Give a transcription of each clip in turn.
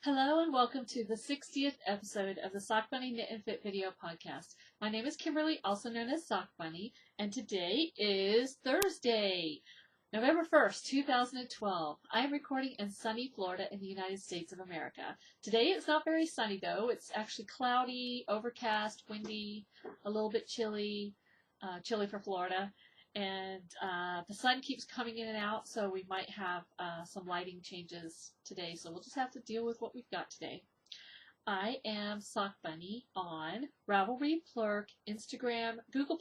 Hello and welcome to the 60th episode of the Sock Bunny Knit and Fit video podcast. My name is Kimberly, also known as Sock Bunny, and today is Thursday, November 1st, 2012. I am recording in sunny Florida in the United States of America. Today it's not very sunny though. It's actually cloudy, overcast, windy, a little bit chilly, chilly for Florida. And the sun keeps coming in and out, so we might have some lighting changes today. So we'll just have to deal with what we've got today. I am Sock Bunny on Ravelry, Plurk, Instagram, Google+,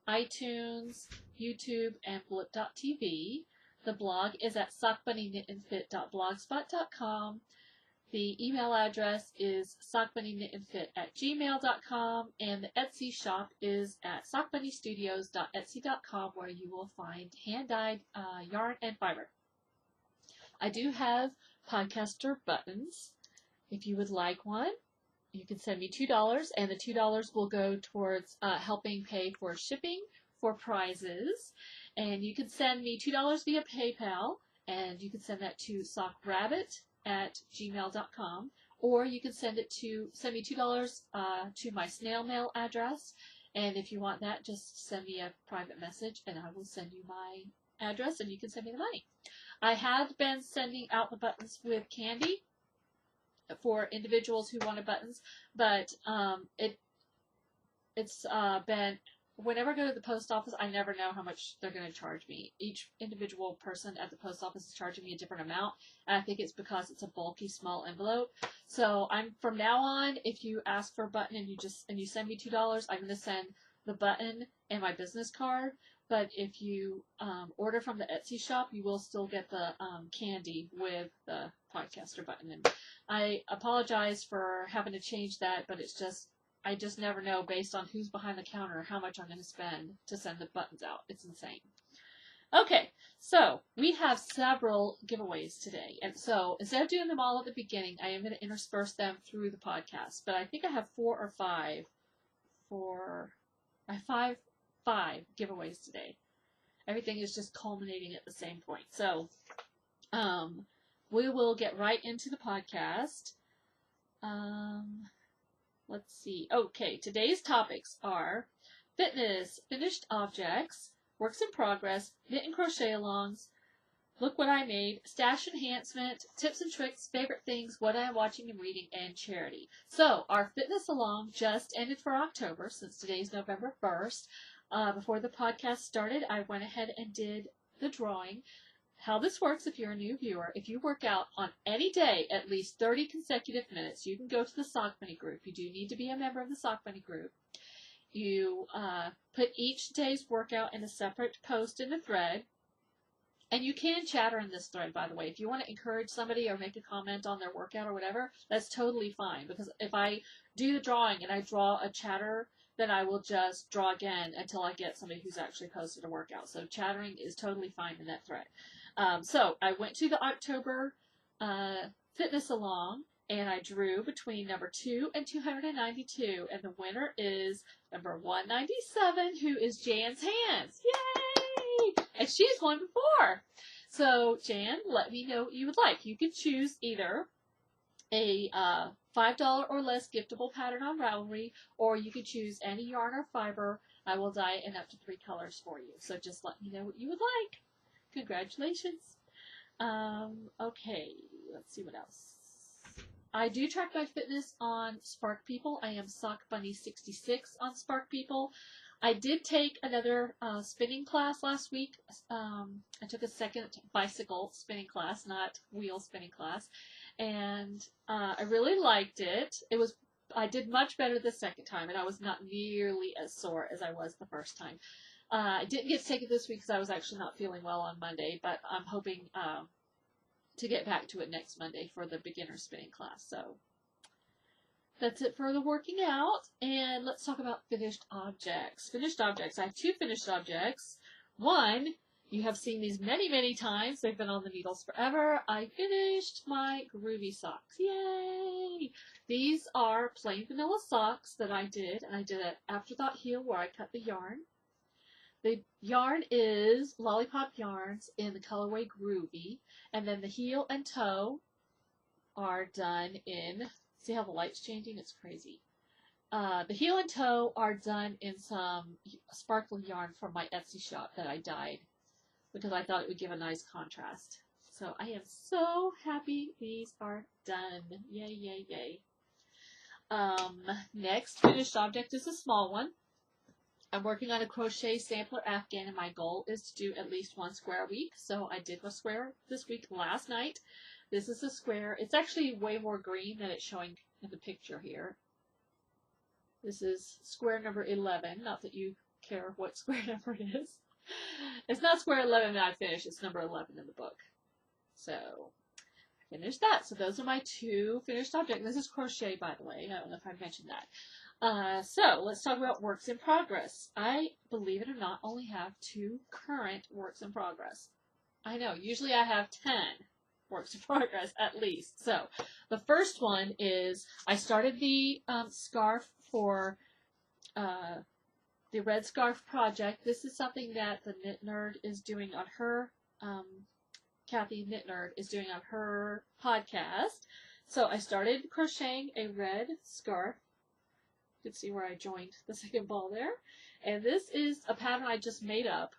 iTunes, YouTube, and Blip.tv. The blog is at sockbunnyknitandfit.blogspot.com. The email address is sockbunnyknitandfit@gmail.com, and the Etsy shop is at sockbunnystudios.etsy.com, where you will find hand-dyed yarn and fiber. I do have podcaster buttons. If you would like one, you can send me $2, and the $2 will go towards helping pay for shipping for prizes. And you can send me $2 via PayPal, and you can send that to sockrabbit@gmail.com, or you can send me $2 to my snail mail address. And if you want that, just send me a private message and I will send you my address and you can send me the money. I have been sending out the buttons with candy for individuals who wanted buttons, but it's been, whenever I go to the post office, I never know how much they're going to charge me. Each individual person at the post office is charging me a different amount, and I think it's because it's a bulky, small envelope. So from now on, if you ask for a button and you send me $2, I'm going to send the button and my business card. But if you order from the Etsy shop, you will still get the candy with the podcaster button. And I apologize for having to change that, but I just never know based on who's behind the counter how much I'm going to spend to send the buttons out. It's insane. Okay, so we have several giveaways today. And so instead of doing them all at the beginning, I am going to intersperse them through the podcast. But I think I have five giveaways today. Everything is just culminating at the same point. So we will get right into the podcast. Let's see. Okay, today's topics are fitness, finished objects, works in progress, knit and crochet alongs, look what I made, stash enhancement, tips and tricks, favorite things, what I am watching and reading, and charity. So our fitness along just ended for October, since today's November 1st. Before the podcast started, I went ahead and did the drawing. How this works, if you're a new viewer, if you work out on any day at least 30 consecutive minutes, you can go to the Sock Bunny group. You do need to be a member of the Sock Bunny group. You put each day's workout in a separate post in the thread. And you can chatter in this thread, by the way. If you want to encourage somebody or make a comment on their workout or whatever, that's totally fine. Because if I do the drawing and I draw a chatter, then I will just draw again until I get somebody who's actually posted a workout. So chattering is totally fine in that thread. So I went to the October fitness along and I drew between number 2 and 292, and the winner is number 197, who is Jan's Hands. Yay! And she's won before. So Jan, let me know what you would like. You can choose either a $5 or less giftable pattern on Ravelry, or you could choose any yarn or fiber. I will dye it in up to 3 colors for you. So just let me know what you would like. Congratulations. Okay, let's see what else. I do track my fitness on Spark People. I am Sock Bunny 66 on Spark People. I did take another spinning class last week. I took a second bicycle spinning class, not wheel spinning class, and I really liked it. I did much better the second time, and I was not nearly as sore as I was the first time. I didn't get to take it this week because I was actually not feeling well on Monday, but I'm hoping to get back to it next Monday for the beginner spinning class. So that's it for the working out, and let's talk about finished objects. Finished objects. I have 2 finished objects. One, you have seen these many, many times. They've been on the needles forever. I finished my groovy socks. Yay! These are plain vanilla socks that I did, and I did an afterthought heel where I cut the yarn. The yarn is Lollipop Yarns in the colorway Groovy, and then the heel and toe are done in, see how the light's changing? It's crazy. The heel and toe are done in some sparkly yarn from my Etsy shop that I dyed because I thought it would give a nice contrast. So I am so happy these are done. Yay, yay, yay. Next finished object is a small one. I'm working on a crochet sampler afghan, and my goal is to do at least 1 square a week. So I did a square this week last night. This is a square. It's actually way more green than it's showing in the picture here. This is square number 11. Not that you care what square number it is. It's not square 11 that I finished. It's number 11 in the book. So I finished that. So those are my 2 finished objects. This is crochet, by the way. I don't know if I mentioned that. So let's talk about works in progress. I, believe it or not, only have 2 current works in progress. I know, usually I have 10 works in progress at least. So the first one is I started the scarf for the red scarf project. This is something that the Knit Nerd is doing on her, Kathy Knit Nerd is doing on her podcast. So I started crocheting a red scarf. You can see where I joined the second ball there. And this is a pattern I just made up.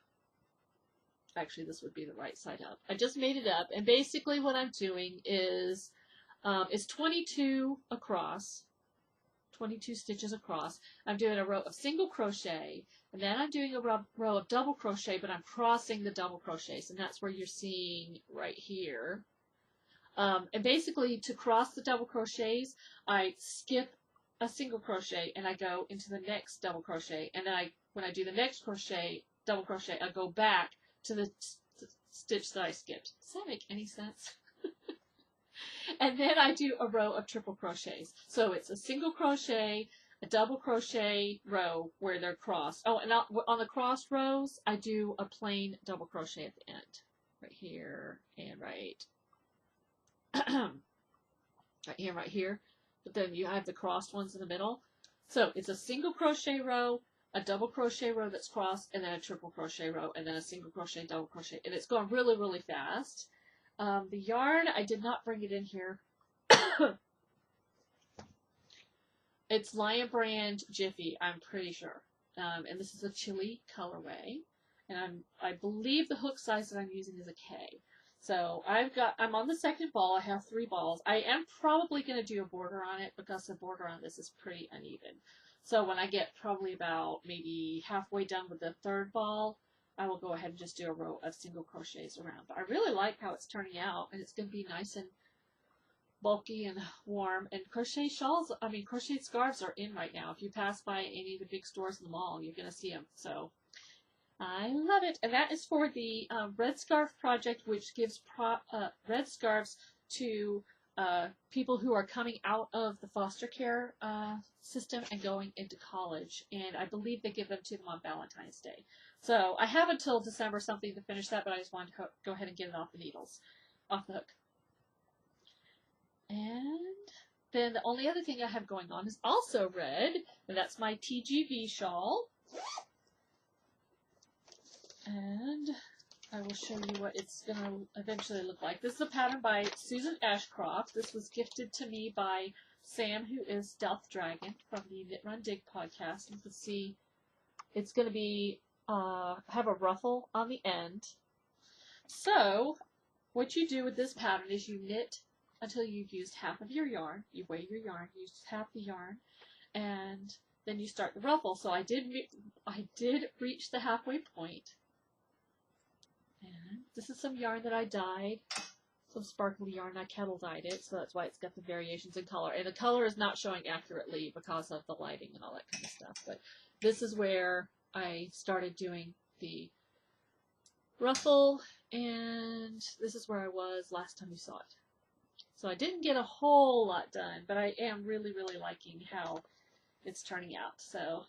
Actually, this would be the right side up. I just made it up. And basically what I'm doing is, it's 22 across, 22 stitches across. I'm doing a row of single crochet, and then I'm doing a row of double crochet, but I'm crossing the double crochets, and that's where you're seeing right here. And basically, to cross the double crochets, I skip a single crochet and I go into the next double crochet, and then when I do the next crochet, double crochet, I go back to the stitch that I skipped. Does that make any sense? And then I do a row of triple crochets. So it's a single crochet, a double crochet row where they're crossed. Oh, and on the cross rows, I do a plain double crochet at the end. Right here and right here, right here. But then you have the crossed ones in the middle. So it's a single crochet row, a double crochet row that's crossed, and then a triple crochet row, and then a single crochet, double crochet. And it's going really, really fast. The yarn, I did not bring it in here. It's Lion Brand Jiffy, I'm pretty sure. And this is a chili colorway. And I believe the hook size that I'm using is a K. So I'm on the second ball. I have 3 balls. I am probably going to do a border on it because the border on this is pretty uneven. So when I get probably about maybe halfway done with the 3rd ball, I will go ahead and just do a row of single crochets around. But I really like how it's turning out, and it's going to be nice and bulky and warm. And crochet shawls, I mean, crochet scarves are in right now. If you pass by any of the big stores in the mall, you're going to see them. So I love it. And that is for the Red Scarf Project, which gives red scarves to people who are coming out of the foster care system and going into college. And I believe they give them to them on Valentine's Day. So I have until December something to finish that, but I just wanted to go ahead and get it off the needles, off the hook. And then the only other thing I have going on is also red, and that's my TGV shawl. And I will show you what it's going to eventually look like. This is a pattern by Susan Ashcroft. This was gifted to me by Sam, who is Stealth Dragon from the Knit Run Dig podcast. You can see it's going to be have a ruffle on the end. So what you do with this pattern is you knit until you've used half of your yarn. You weigh your yarn, use half the yarn, and then you start the ruffle. So I did reach the halfway point. And this is some yarn that I dyed, some sparkly yarn. I kettle dyed it, so that's why it's got the variations in color. And the color is not showing accurately because of the lighting and all that kind of stuff. But this is where I started doing the ruffle, and this is where I was last time you saw it. So I didn't get a whole lot done, but I am really, really liking how it's turning out. So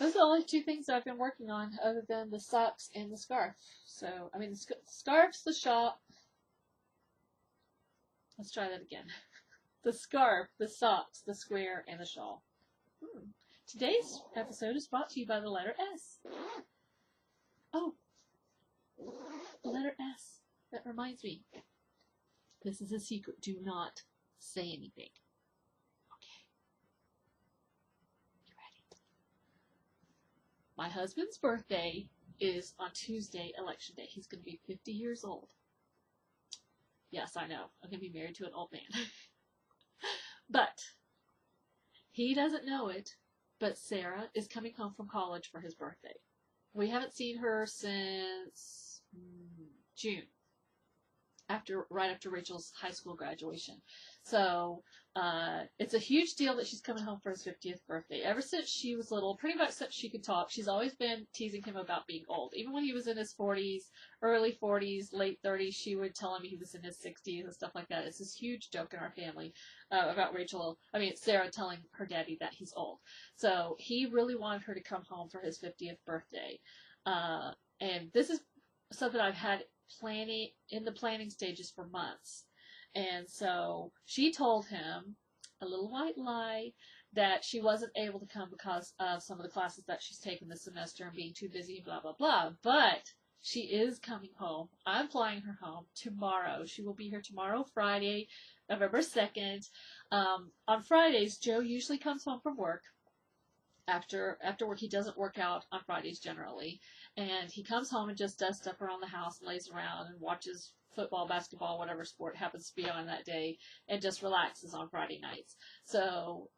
those are the only 2 things I've been working on other than the socks and the scarf. So, I mean, the scarf's the shawl. Let's try that again. The scarf, the socks, the square, and the shawl. Today's episode is brought to you by the letter S. Oh, the letter S. That reminds me. This is a secret. Do not say anything. Okay. You ready? My husband's birthday is on Tuesday, election day. He's going to be 50 years old. Yes, I know. I'm going to be married to an old man. But he doesn't know it, but Sarah is coming home from college for his birthday. We haven't seen her since June, right after Rachel's high school graduation. So it's a huge deal that she's coming home for his 50th birthday. Ever since she was little, pretty much since she could talk, she's always been teasing him about being old. Even when he was in his 40s, early 40s, late 30s, she would tell him he was in his 60s and stuff like that. It's this huge joke in our family about Sarah telling her daddy that he's old. So he really wanted her to come home for his 50th birthday. And this is something I've had in the planning stages for months. And so she told him a little white lie that she wasn't able to come because of some of the classes that she's taken this semester and being too busy, blah, blah, blah. But she is coming home. I'm flying her home tomorrow. She will be here tomorrow, Friday, November 2nd. On Fridays, Joe usually comes home from work. After work, he doesn't work out on Fridays generally. And he comes home and just does stuff around the house and lays around and watches football, basketball, whatever sport happens to be on that day, and just relaxes on Friday nights. So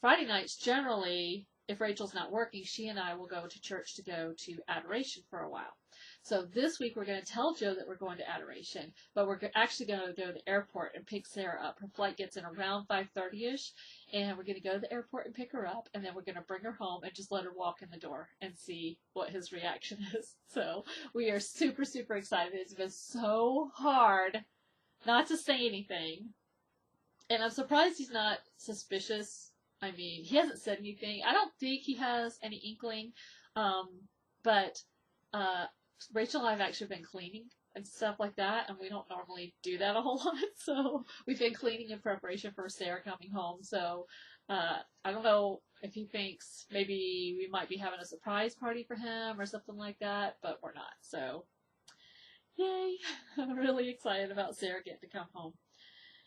Friday nights, generally, if Rachel's not working, she and I will go to church to go to adoration for a while. So this week we're going to tell Joe that we're going to adoration, but we're actually going to go to the airport and pick Sarah up. Her flight gets in around 5:30ish, and we're going to go to the airport and pick her up, and then we're going to bring her home and just let her walk in the door and see what his reaction is. So we are super, super excited. It's been so hard not to say anything, and I'm surprised he's not suspicious. I mean, he hasn't said anything. I don't think he has any inkling, but Rachel and I have actually been cleaning and stuff like that, and we don't normally do that a whole lot, so we've been cleaning in preparation for Sarah coming home. So I don't know if he thinks maybe we might be having a surprise party for him or something like that, but we're not. So yay. I'm really excited about Sarah getting to come home,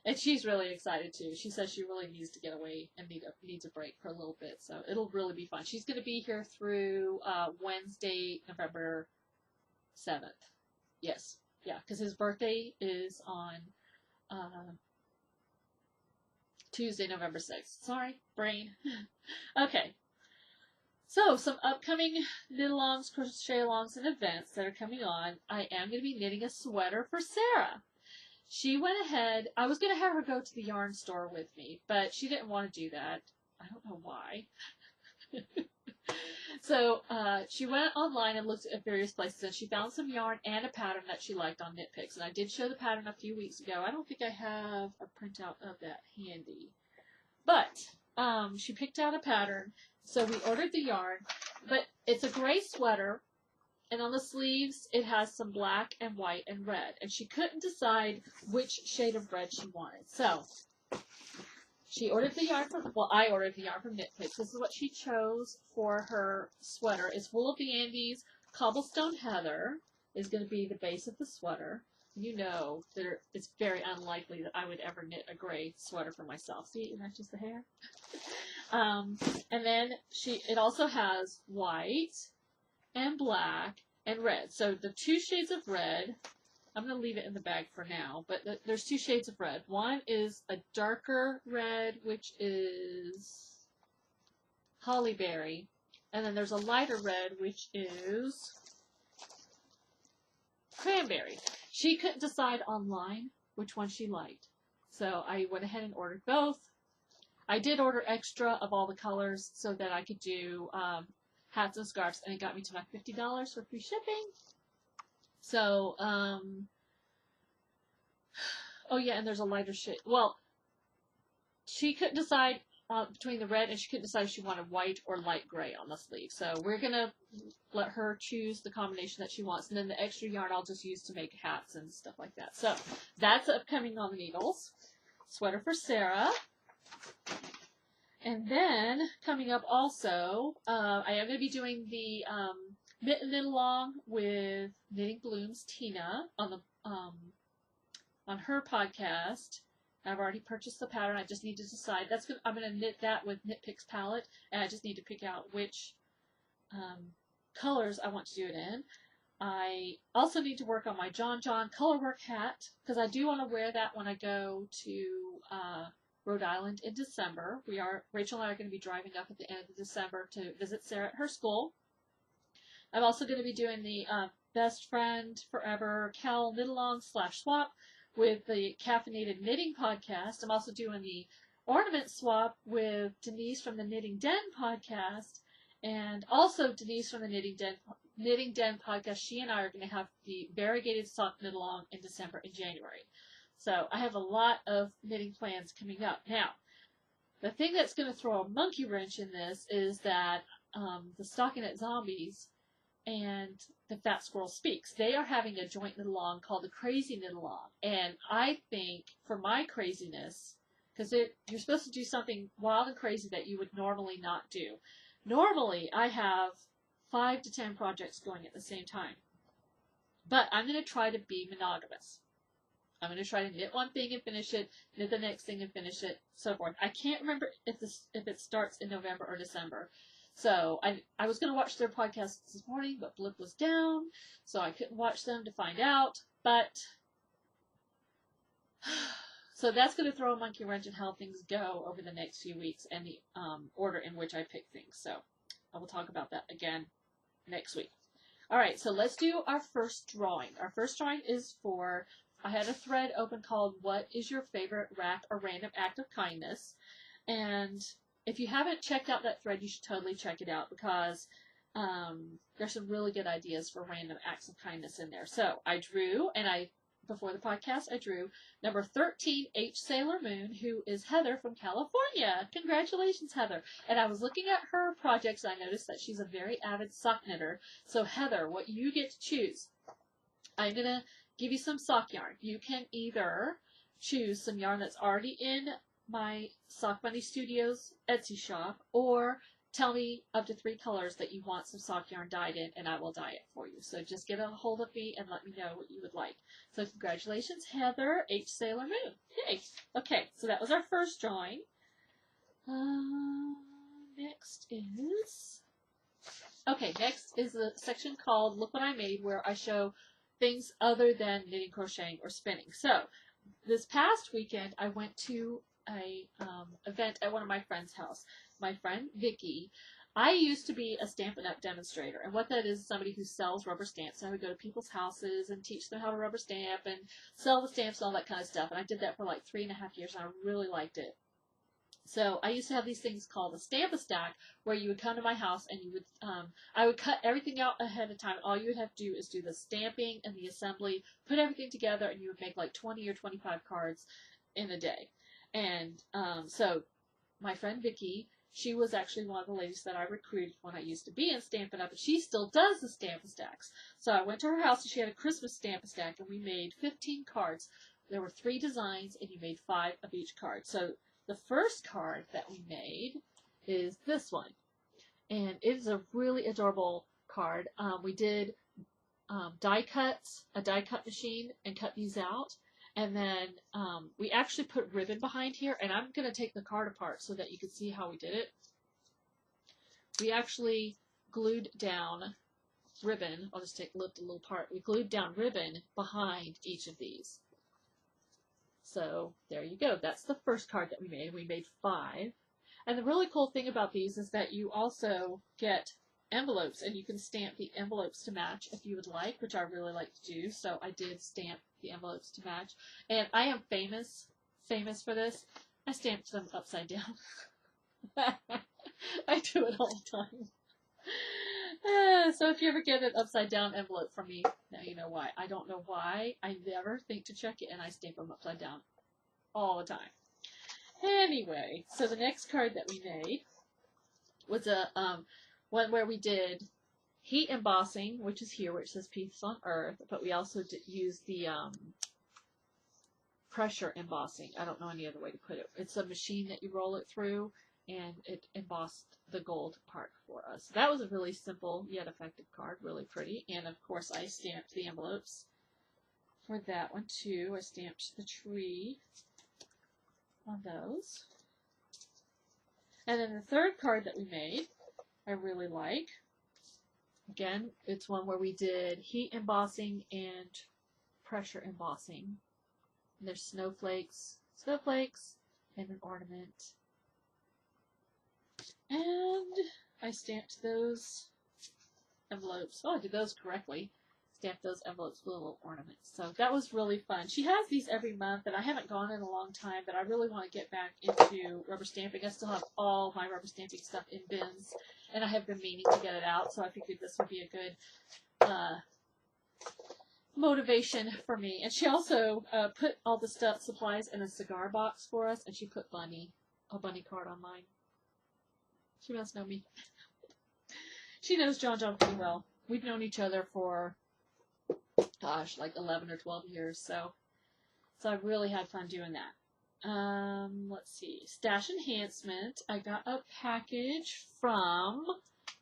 and she's really excited too. She says she really needs to get away and needs a break for a little bit, so it'll really be fun. She's going to be here through Wednesday, November 7th. Yes. Yeah, because his birthday is on Tuesday, November 6th. Sorry, brain. Okay. So, some upcoming knit-alongs, crochet-alongs, and events that are coming on. I am going to be knitting a sweater for Sarah. She went ahead. I was going to have her go to the yarn store with me, but she didn't want to do that. I don't know why. So she went online and looked at various places, and she found some yarn and a pattern that she liked on KnitPicks. And I did show the pattern a few weeks ago. I don't think I have a printout of that handy. But she picked out a pattern, so we ordered the yarn. But it's a gray sweater, and on the sleeves it has some black and white and red. And she couldn't decide which shade of red she wanted. So she ordered the yarn from, I ordered the yarn from KnitPicks. This is what she chose for her sweater. It's Wool of the Andes. Cobblestone Heather is going to be the base of the sweater. You know that it's very unlikely that I would ever knit a gray sweater for myself. See, it matches the hair. And then it also has white and black and red. So the two shades of red, I'm going to leave it in the bag for now, but there's two shades of red. One is a darker red, which is Hollyberry, and then there's a lighter red, which is Cranberry. She couldn't decide online which one she liked, so I went ahead and ordered both. I did order extra of all the colors so that I could do hats and scarves, and it got me to my $50 for free shipping. So, oh yeah, and there's a lighter shade. Well, she couldn't decide between the red, and she couldn't decide if she wanted white or light gray on the sleeve. So we're going to let her choose the combination that she wants, and then the extra yarn I'll just use to make hats and stuff like that. So that's upcoming on the needles. Sweater for Sarah. And then, coming up also, I am going to be doing the Knit and Knit Along with Knitting Blooms Tina on on her podcast. I've already purchased the pattern. I just need to decide. I'm going to knit that with Knit Picks palette, and I just need to pick out which colors I want to do it in. I also need to work on my John colorwork hat, because I do want to wear that when I go to Rhode Island in December. Rachel and I are going to be driving up at the end of December to visit Sarah at her school. I'm also going to be doing the Best Friend Forever Cal Knit-Along / swap with the Caffeinated Knitting podcast. I'm also doing the ornament swap with Denise from the Knitting Den podcast, and also Denise from the Knitting Den podcast. She and I are going to have the variegated sock knit-along in December and January. So I have a lot of knitting plans coming up. Now, the thing that's going to throw a monkey wrench in this is that the Stockinette Zombies and the Fat Squirrel Speaks, they are having a joint knit-along called the Crazy Knit-Along. And I think for my craziness, because you're supposed to do something wild and crazy that you would normally not do. Normally, I have 5 to 10 projects going at the same time. But I'm going to try to be monogamous. I'm going to try to knit one thing and finish it, knit the next thing and finish it, so forth. I can't remember if it starts in November or December. So I was going to watch their podcast this morning, but Blip was down, so I couldn't watch them to find out. But so that's going to throw a monkey wrench in how things go over the next few weeks and the order in which I pick things. So I will talk about that again next week. All right, so let's do our first drawing. Our first drawing is for, I had a thread open called What is Your Favorite Rack or Random Act of Kindness? And if you haven't checked out that thread, you should totally check it out, because there's some really good ideas for random acts of kindness in there. So I drew, and before the podcast, I drew number 13, H. Sailor Moon, who is Heather from California. Congratulations, Heather. And I was looking at her projects, and I noticed that she's a very avid sock knitter. So Heather, what you get to choose, I'm going to give you some sock yarn. You can either choose some yarn that's already in my Sock Bunny Studios Etsy shop, or tell me up to 3 colors that you want some sock yarn dyed in, and I will dye it for you. So just get a hold of me and let me know what you would like. So congratulations, Heather, H. Sailor Moon. Yay! Okay, so that was our first drawing. Next is a section called Look What I Made, where I show things other than knitting, crocheting, or spinning. So this past weekend, I went to a event at one of my friend's house. My friend Vicky, I used to be a Stampin' Up! Demonstrator, and what that is somebody who sells rubber stamps. And I would go to people's houses and teach them how to rubber stamp and sell the stamps and all that kind of stuff. And I did that for like 3.5 years, and I really liked it. So I used to have these things called a Stamp-A-Stack, where you would come to my house and you would, I would cut everything out ahead of time. All you would have to do is do the stamping and the assembly, put everything together, and you would make like 20 or 25 cards in a day. And so my friend Vicky, she was actually one of the ladies that I recruited when I used to be in Stampin' Up! And she still does the Stamp-A-Stacks. So I went to her house and she had a Christmas Stamp-A-Stack, and we made 15 cards. There were 3 designs, and you made 5 of each card. So the first card that we made is this one. And it is a really adorable card. We did die cuts, a die cut machine, and cut these out. And then we actually put ribbon behind here, and I'm going to take the card apart so that you can see how we did it. We actually glued down ribbon. I'll just lift a little part. We glued down ribbon behind each of these. So there you go. That's the first card that we made. We made 5. And the really cool thing about these is that you also get envelopes, and you can stamp the envelopes to match if you would like, which I really like to do. So I did stamp the envelopes to match. And I am famous for this. I stamped them upside down. I do it all the time. So if you ever get an upside down envelope from me, now you know why. I don't know why. I never think to check it, and I stamp them upside down all the time. Anyway, so the next card that we made was a one where we did heat embossing, which is here, which says Peace on Earth, but we also used the pressure embossing. I don't know any other way to put it. It's a machine that you roll it through, and it embossed the gold part for us. That was a really simple yet effective card, really pretty. And of course, I stamped the envelopes for that one too. I stamped the tree on those. And then the third card that we made, I really like. Again, it's one where we did heat embossing and pressure embossing. And there's snowflakes, and an ornament. And I stamped those envelopes. Oh, I did those correctly. Stamped those envelopes with little ornaments. So that was really fun. She has these every month, and I haven't gone in a long time, but I really want to get back into rubber stamping. I still have all my rubber stamping stuff in bins, and I have been meaning to get it out, so I figured this would be a good motivation for me. And she also put all the supplies in a cigar box for us, and she put a bunny card on mine. She must know me. She knows John pretty well. We've known each other for, gosh, like 11 or 12 years, so I really had fun doing that. Let's see. Stash Enhancement. I got a package from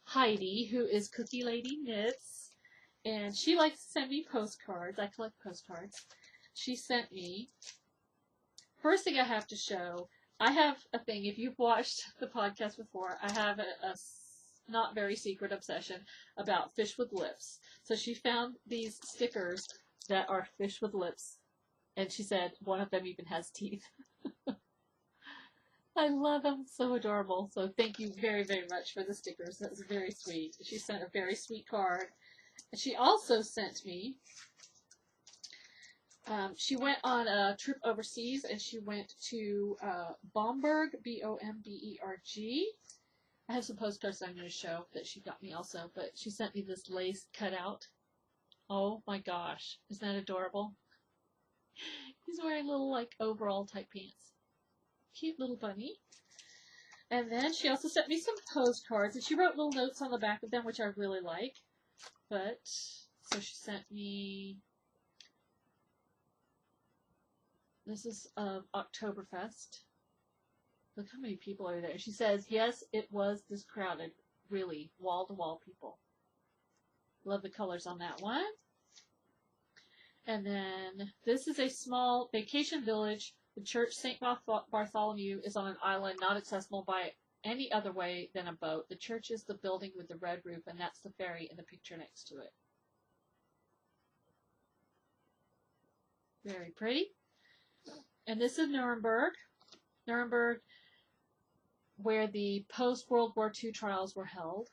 Heidi, who is Cookie Lady Knits, and she likes to send me postcards. I collect postcards. She sent me, first thing I have to show, I have a thing, if you've watched the podcast before, I have a not very secret obsession about fish with lips. So she found these stickers that are fish with lips, and she said one of them even has teeth. I love them, so adorable. So thank you very, very much for the stickers. That's very sweet. She sent a very sweet card. And she also sent me, she went on a trip overseas, and she went to Bomberg, B-O-M-B-E-R-G. I have some postcards I'm going to show that she got me also, but she sent me this lace cutout. Oh my gosh, isn't that adorable? He's wearing little, like, overall type pants. Cute little bunny. And then she also sent me some postcards, and she wrote little notes on the back of them, which I really like. But, so she sent me, this is of Oktoberfest. Look how many people are there. She says, yes, it was this crowded. Really, wall-to-wall people. Love the colors on that one. And then, this is a small vacation village. The church St. Bartholomew is on an island not accessible by any other way than a boat. The church is the building with the red roof, and that's the ferry in the picture next to it. Very pretty. And this is Nuremberg. Nuremberg, where the post-World War II trials were held.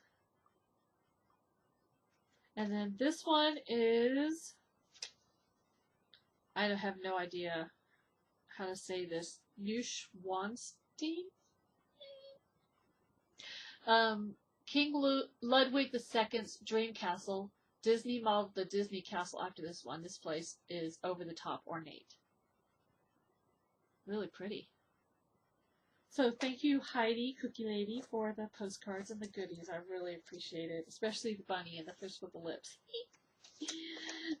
And then this one is, I have no idea how to say this, Neuschwanstein? King Ludwig II's dream castle. Disney modeled the Disney castle after this one. This place is over-the-top ornate. Really pretty. So thank you, Heidi, Cookie Lady, for the postcards and the goodies. I really appreciate it, especially the bunny and the fish with the lips.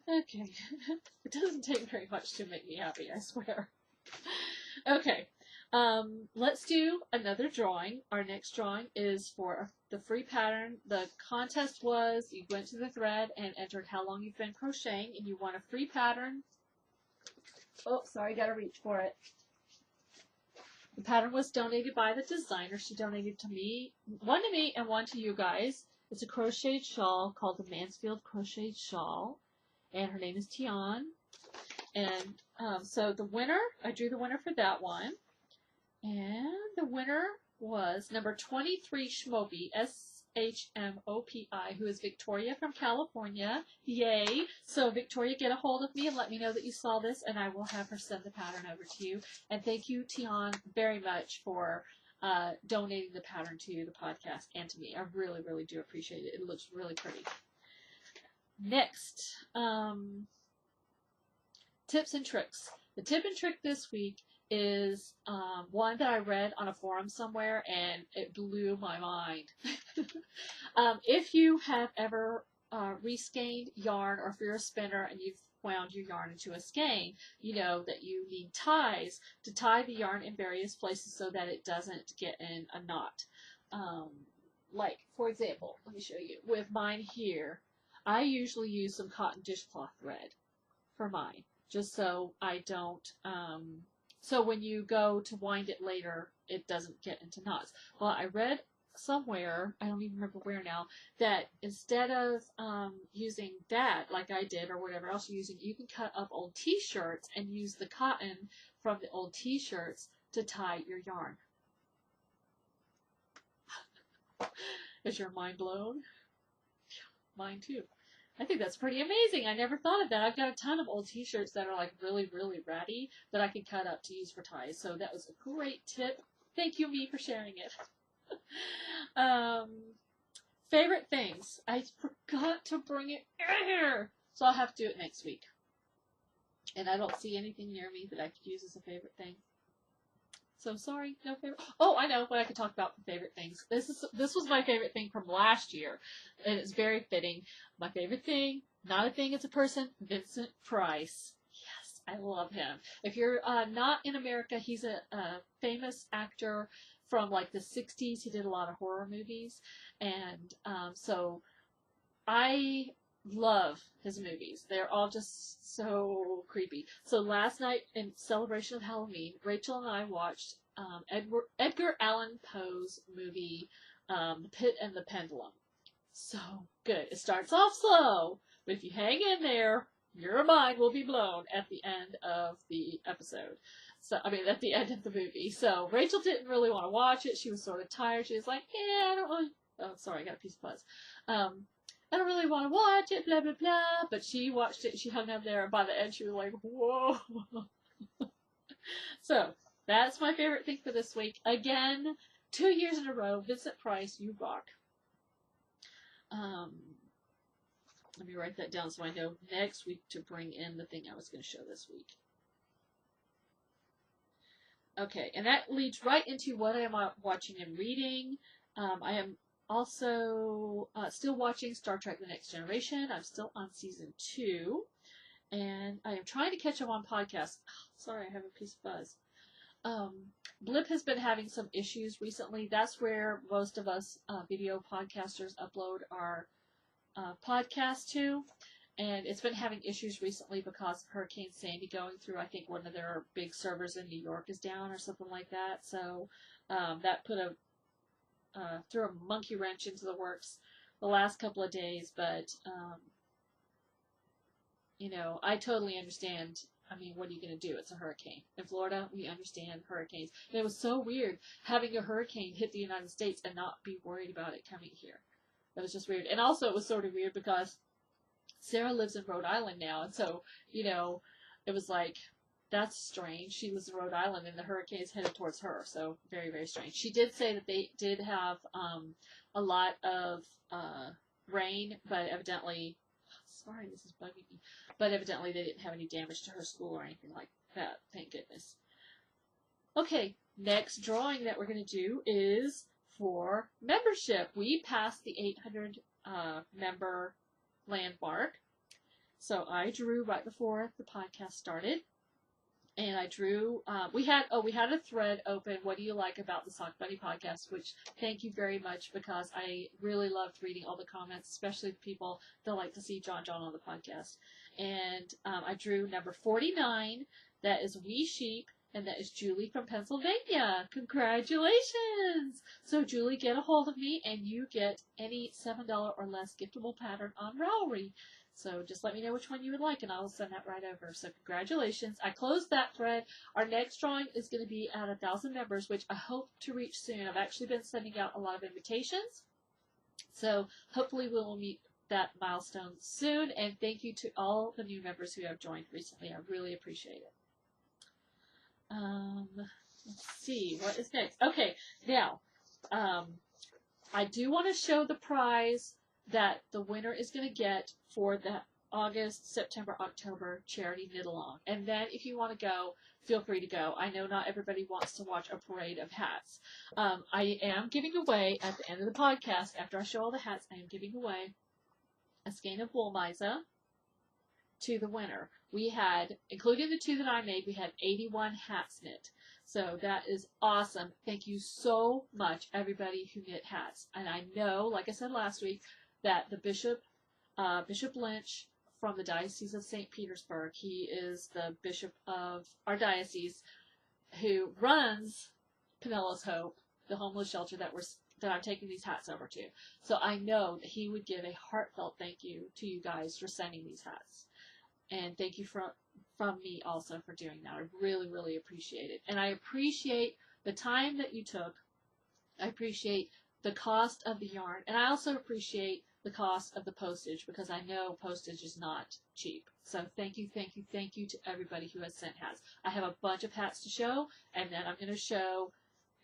Okay. It doesn't take very much to make me happy, I swear. Okay. Let's do another drawing. Our next drawing is for the free pattern. The contest was you went to the thread and entered how long you've been crocheting, and you won a free pattern. Oh, sorry, gotta reach for it. The pattern was donated by the designer. She donated to me, one to me and one to you guys. It's a crocheted shawl called the Mansfield Crocheted Shawl, and her name is Tian. And so the winner, I drew the winner for that one, and the winner was number 23 Schmopi, S-H-M-O-P-I, who is Victoria from California. Yay! So Victoria, get a hold of me and let me know that you saw this, and I will have her send the pattern over to you. And thank you, Tian, very much for donating the pattern to the podcast and to me. I really, really do appreciate it. It looks really pretty. Next, tips and tricks. The tip and trick this week is one that I read on a forum somewhere, and it blew my mind. If you have ever reskeined yarn, or if you're a spinner and you've wound your yarn into a skein, you know that you need ties to tie the yarn in various places so that it doesn't get in a knot. Like, for example, let me show you. With mine here, I usually use some cotton dishcloth thread for mine. just so I don't, so when you go to wind it later, it doesn't get into knots. Well, I read somewhere, I don't even remember where now, that instead of using that, like I did, or whatever else you're using, you can cut up old t-shirts and use the cotton from the old t-shirts to tie your yarn. Is your mind blown? Mine too. I think that's pretty amazing. I never thought of that. I've got a ton of old t-shirts that are like really, really ratty that I can cut up to use for ties. So that was a great tip. Thank you, me, for sharing it. Favorite things. I forgot to bring it here. So I'll have to do it next week. And I don't see anything near me that I could use as a favorite thing. So sorry, no favorite. Oh, I know what I could talk about for favorite things. This was my favorite thing from last year, and it's very fitting. My favorite thing, not a thing, it's a person, Vincent Price. Yes, I love him. If you're not in America, he's a famous actor from like the 60s. He did a lot of horror movies, and so I love his movies. They're all just so creepy. So last night, in celebration of Halloween, Rachel and I watched Edgar Allan Poe's movie, The Pit and the Pendulum. So good. It starts off slow, but if you hang in there, your mind will be blown at the end of the episode. So, I mean, at the end of the movie. So Rachel didn't really want to watch it. She was sort of tired. She was like, yeah, I don't really... Oh, sorry, I got a piece of fuzz. I don't really want to watch it, blah, blah, blah. But she watched it. She hung up there. And by the end, she was like, whoa. So, that's my favorite thing for this week. Again, 2 years in a row, Vincent Price, you rock. Let me write that down so I know next week to bring in the thing I was going to show this week. Okay, and that leads right into what I am watching and reading. I am also still watching Star Trek The Next Generation. I'm still on season 2. And I am trying to catch up on podcasts. Oh, sorry, I have a piece of fuzz. Blip has been having some issues recently. That's where most of us video podcasters upload our podcast to. And it's been having issues recently because of Hurricane Sandy going through. I think one of their big servers in New York is down or something like that. So that put threw a monkey wrench into the works the last couple of days. But, you know, I totally understand. I mean, what are you going to do? It's a hurricane. In Florida, we understand hurricanes. And it was so weird having a hurricane hit the United States and not be worried about it coming here. It was just weird. And also, it was sort of weird because Sarah lives in Rhode Island now. And so, you know, it was like, that's strange. She lives in Rhode Island and the hurricane is headed towards her. So, very, very strange. She did say that they did have a lot of rain, but evidently... Sorry, this is bugging me. But evidently they didn't have any damage to her school or anything like that. Thank goodness. Okay, next drawing that we're going to do is for membership. We passed the 800 member landmark. So I drew right before the podcast started. And I drew, we had a thread open, what do you like about the Sock Bunny podcast, which thank you very much because I really loved reading all the comments, especially the people that like to see John on the podcast. And I drew number 49, that is Wee Sheep, and that is Julie from Pennsylvania. Congratulations! So Julie, get a hold of me and you get any $7 or less giftable pattern on Ravelry. So just let me know which one you would like, and I will send that right over. So congratulations. I closed that thread. Our next drawing is going to be at 1,000 members, which I hope to reach soon. I've actually been sending out a lot of invitations. So hopefully we will meet that milestone soon. And thank you to all the new members who have joined recently. I really appreciate it. Let's see. What is next? Okay. Now, I do want to show the prize that the winner is going to get for the August, September, October charity knit-along. And then if you want to go, feel free to go. I know not everybody wants to watch a parade of hats. I am giving away, at the end of the podcast, after I show all the hats, I am giving away a skein of wool miza to the winner. We had, including the 2 that I made, we had 81 hats knit. So that is awesome. Thank you so much, everybody who knit hats. And I know, like I said last week, that the Bishop Lynch from the Diocese of St. Petersburg. He is the bishop of our diocese who runs Pinellas Hope, the homeless shelter that I'm taking these hats over to. So I know that he would give a heartfelt thank you to you guys for sending these hats. And thank you from me also for doing that. I really, really appreciate it. And I appreciate the time that you took. I appreciate the cost of the yarn. And I also appreciate the cost of the postage, because I know postage is not cheap. So thank you, thank you, thank you to everybody who has sent hats. I have a bunch of hats to show, and then I'm going to show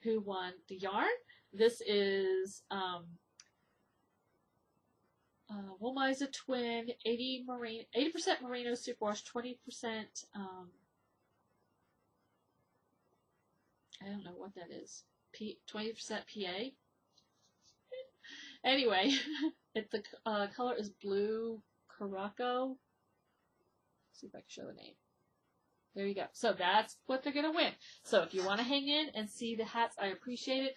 who won the yarn. This is Woolmiza Twin, 80% merino superwash, 20%, I don't know what that is, 20% PA. Anyway, the color is blue Caraco. See if I can show the name. There you go. So that's what they're going to win. So if you want to hang in and see the hats, I appreciate it.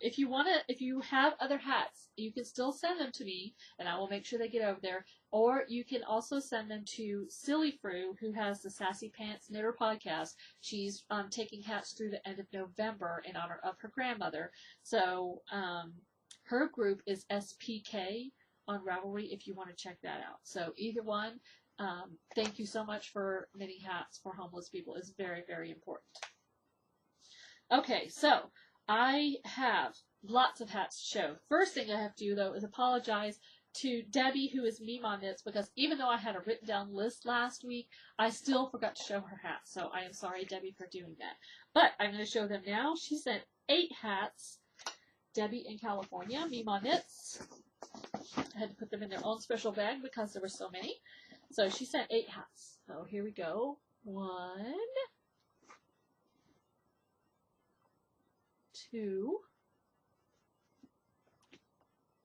If you have other hats, you can still send them to me, and I will make sure they get over there. Or you can also send them to Silly Fru, who has the Sassy Pants Knitter podcast. She's taking hats through the end of November in honor of her grandmother. So her group is SPK on Ravelry if you want to check that out. So either one. Thank you so much for knitting hats for homeless people. It's very, very important. Okay, so I have lots of hats to show. First thing I have to do, though, is apologize to Debbie, who is Meme Knits, because even though I had a written down list last week, I still forgot to show her hats. So I am sorry, Debbie, for doing that. But I'm going to show them now. She sent 8 hats. Debbie in California, Meme Knits. I had to put them in their own special bag because there were so many. So she sent 8 hats. So here we go. 1, 2,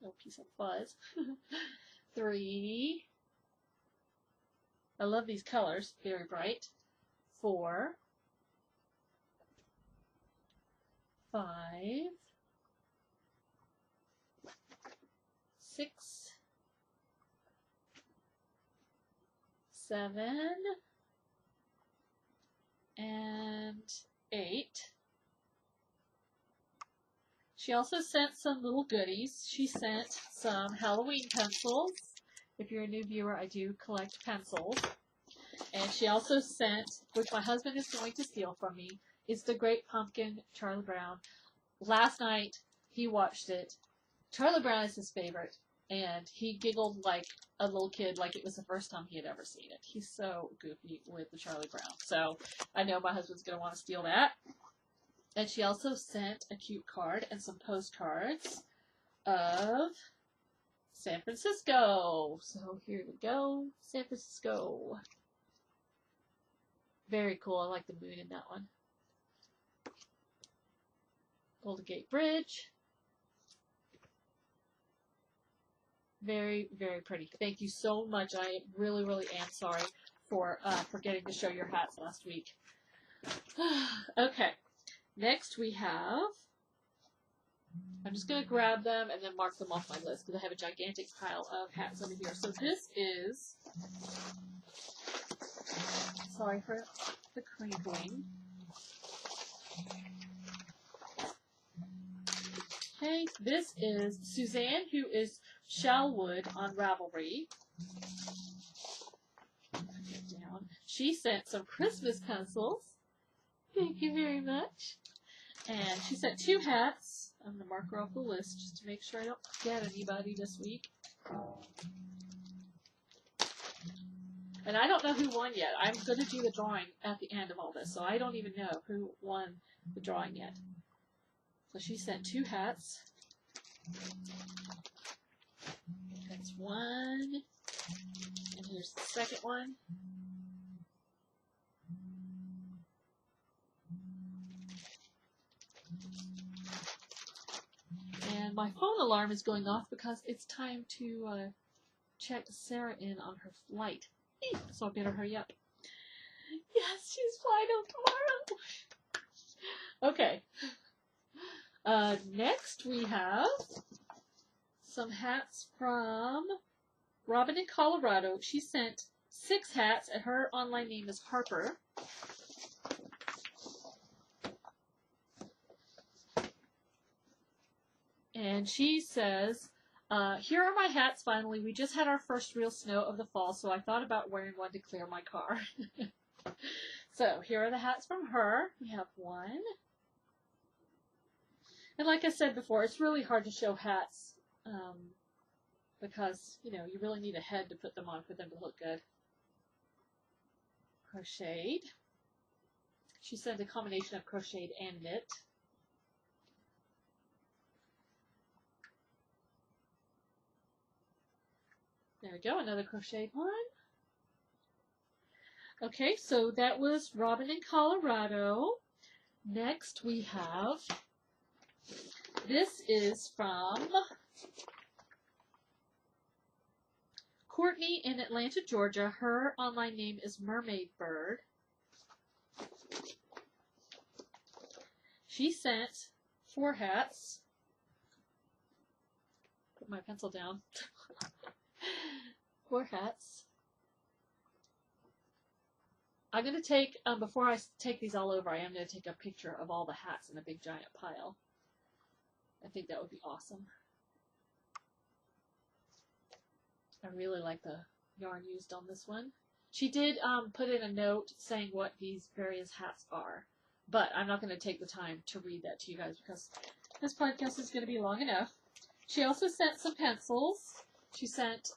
no piece of fuzz. 3, I love these colors, very bright. 4, 5, 6, 7, and 8. She also sent some little goodies. She sent some Halloween pencils. If you're a new viewer, I do collect pencils. And she also sent, which my husband is going to steal from me, is The Great Pumpkin, Charlie Brown. Last night, he watched it. Charlie Brown is his favorite. And he giggled like a little kid, like it was the first time he had ever seen it. He's so goofy with the Charlie Brown. So I know my husband's going to want to steal that. And she also sent a cute card and some postcards of San Francisco. So here we go, San Francisco. Very cool. I like the moon in that one. Golden Gate Bridge. Very, very pretty. Thank you so much. I really, really am sorry for forgetting to show your hats last week. Okay. Next we have, I'm just going to grab them and then mark them off my list because I have a gigantic pile of hats over here. So this is, sorry for the crinkling. Okay, this is Suzanne, who is Shellwood on Ravelry. Down. She sent some Christmas pencils. Thank you very much. And she sent 2 hats. I'm going to mark her off the list just to make sure I don't forget anybody this week. And I don't know who won yet. I'm going to do the drawing at the end of all this, so I don't even know who won the drawing yet. So she sent 2 hats. That's 1. And here's the second one. And my phone alarm is going off because it's time to check Sarah in on her flight. So I better hurry up. Yes, she's flying out tomorrow. Okay. Next we have some hats from Robin in Colorado. She sent 6 hats, and her online name is Harper. And she says, here are my hats finally. We just had our first real snow of the fall, so I thought about wearing one to clear my car. So here are the hats from her. We have one. And like I said before, it's really hard to show hats because, you know, you really need a head to put them on for them to look good. Crocheted. She sent a combination of crocheted and knit. There we go, another crocheted one. Okay, so that was Robin in Colorado. Next we have, this is from Courtney in Atlanta, Georgia. Her online name is Mermaid Bird. She sent 4 hats. Put my pencil down. 4 hats. I'm going to take, before I take these all over, I am going to take a picture of all the hats in a big giant pile. I think that would be awesome. I really like the yarn used on this one. She did put in a note saying what these various hats are, but I'm not going to take the time to read that to you guys because this podcast is going to be long enough. She also sent some pencils. She sent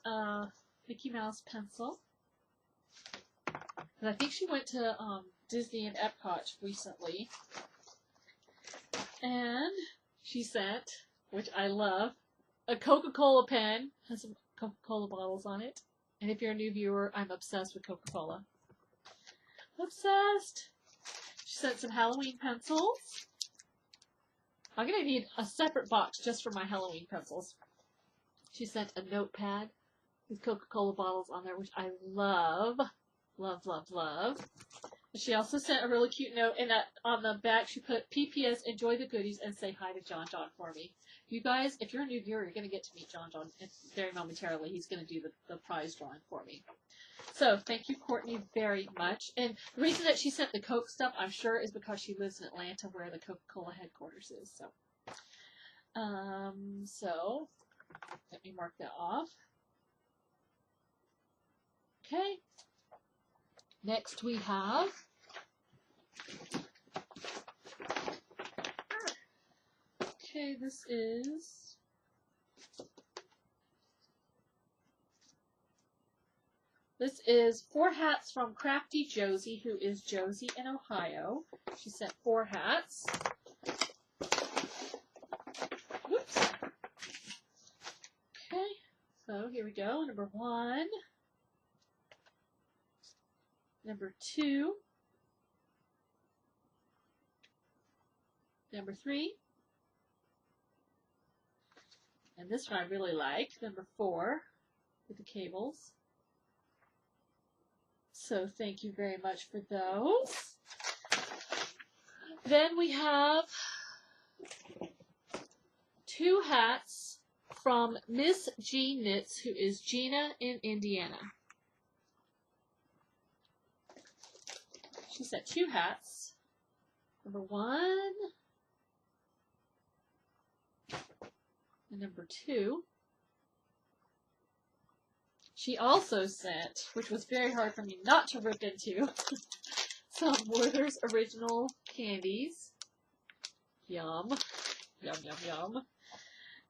Mickey Mouse pencil. And I think she went to Disney and Epcot recently. And she sent, which I love, a Coca-Cola pen. Has some Coca-Cola bottles on it. And if you're a new viewer, I'm obsessed with Coca-Cola. Obsessed! She sent some Halloween pencils. I'm going to need a separate box just for my Halloween pencils. She sent a notepad with Coca-Cola bottles on there, which I love. Love, love, love. She also sent a really cute note, and on the back she put, PPS, enjoy the goodies, and say hi to John John for me. You guys, if you're a new viewer, you're going to get to meet John John very momentarily. He's going to do the prize drawing for me. So, thank you, Courtney, very much. And the reason that she sent the Coke stuff, I'm sure, is because she lives in Atlanta, where the Coca-Cola headquarters is. So, let me mark that off. Okay. Next we have this is 4 hats from Crafty Josie, who is Josie in Ohio. She sent 4 hats. Whoops. Okay, so here we go. Number 1. Number 2, number 3, and this one I really like, number 4, with the cables. So thank you very much for those. Then we have 2 hats from Miss G Knits, who is Gina in Indiana. She sent 2 hats. Number 1 and number 2. She also sent, which was very hard for me not to rip into, some Werther's Original candies. Yum. Yum, yum, yum.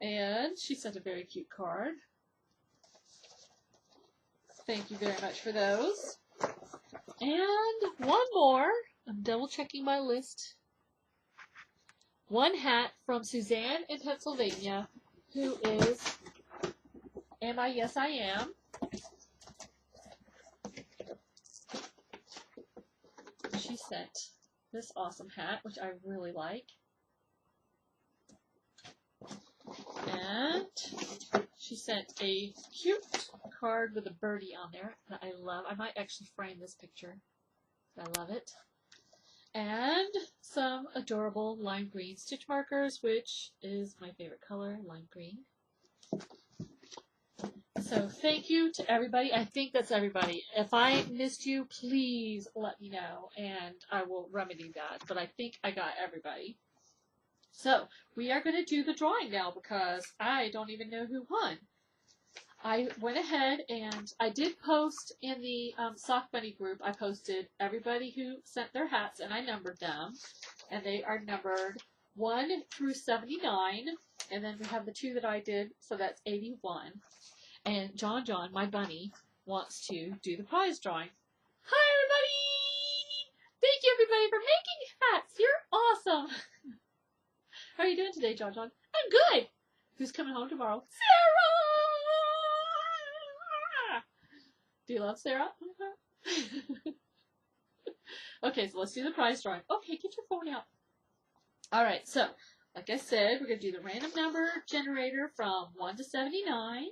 And she sent a very cute card. Thank you very much for those. And one more. I'm double checking my list. 1 hat from Suzanne in Pennsylvania, who is Am I? Yes, I Am. She sent this awesome hat, which I really like. And she sent a cute card with a birdie on there that I love. I might actually frame this picture. I love it. And some adorable lime green stitch markers, which is my favorite color, lime green. So thank you to everybody. I think that's everybody. If I missed you, please let me know, and I will remedy that. But I think I got everybody. So we are going to do the drawing now because I don't even know who won. I went ahead and I did post in the Sock Bunny group. I posted everybody who sent their hats, and I numbered them. And they are numbered 1 through 79. And then we have the 2 that I did, so that's 81. And John, my bunny, wants to do the prize drawing. Hi, everybody! Thank you, everybody, for making hats. You're awesome. How are you doing today, John? I'm good. Who's coming home tomorrow? Sarah! Do you love Sarah? Okay, so let's do the prize drawing. Okay, get your phone out. All right, so like I said, we're going to do the random number generator from 1 to 79.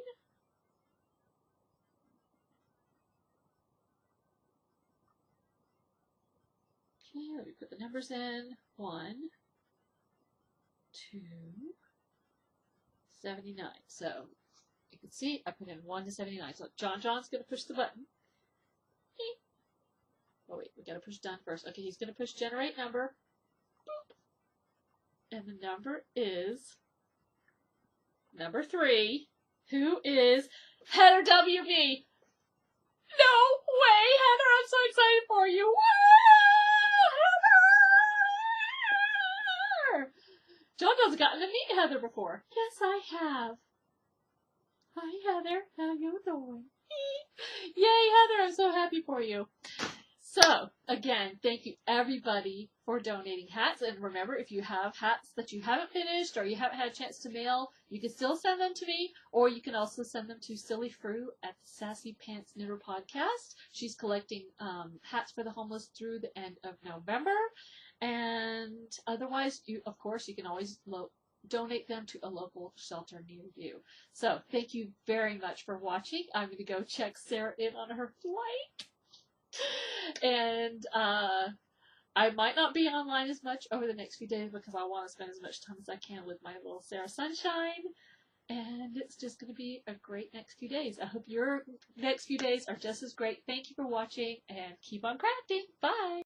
Okay, let me put the numbers in. 1, 2, 79. So you can see I put in 1 to 79. So John's going to push the button. Oh wait, we got to push done first. Okay, he's going to push generate number. Boop. And the number is number 3, who is Heather WB. No way, Heather, I'm so excited for you. Woo! Heather! John hasn't gotten to meet Heather before. Yes, I have. Hi, Heather. How you doing? Yay, Heather, I'm so happy for you. So, again, thank you everybody for donating hats. And remember, if you have hats that you haven't finished or you haven't had a chance to mail, you can still send them to me, or you can also send them to Silly Fru at the Sassy Pants Knitter Podcast. She's collecting hats for the homeless through the end of November. And otherwise, of course, you can always donate them to a local shelter near you. So, thank you very much for watching. I'm going to go check Sarah in on her flight. And I might not be online as much over the next few days because I want to spend as much time as I can with my little Sarah Sunshine. And it's just going to be a great next few days. I hope your next few days are just as great. Thank you for watching and keep on crafting. Bye!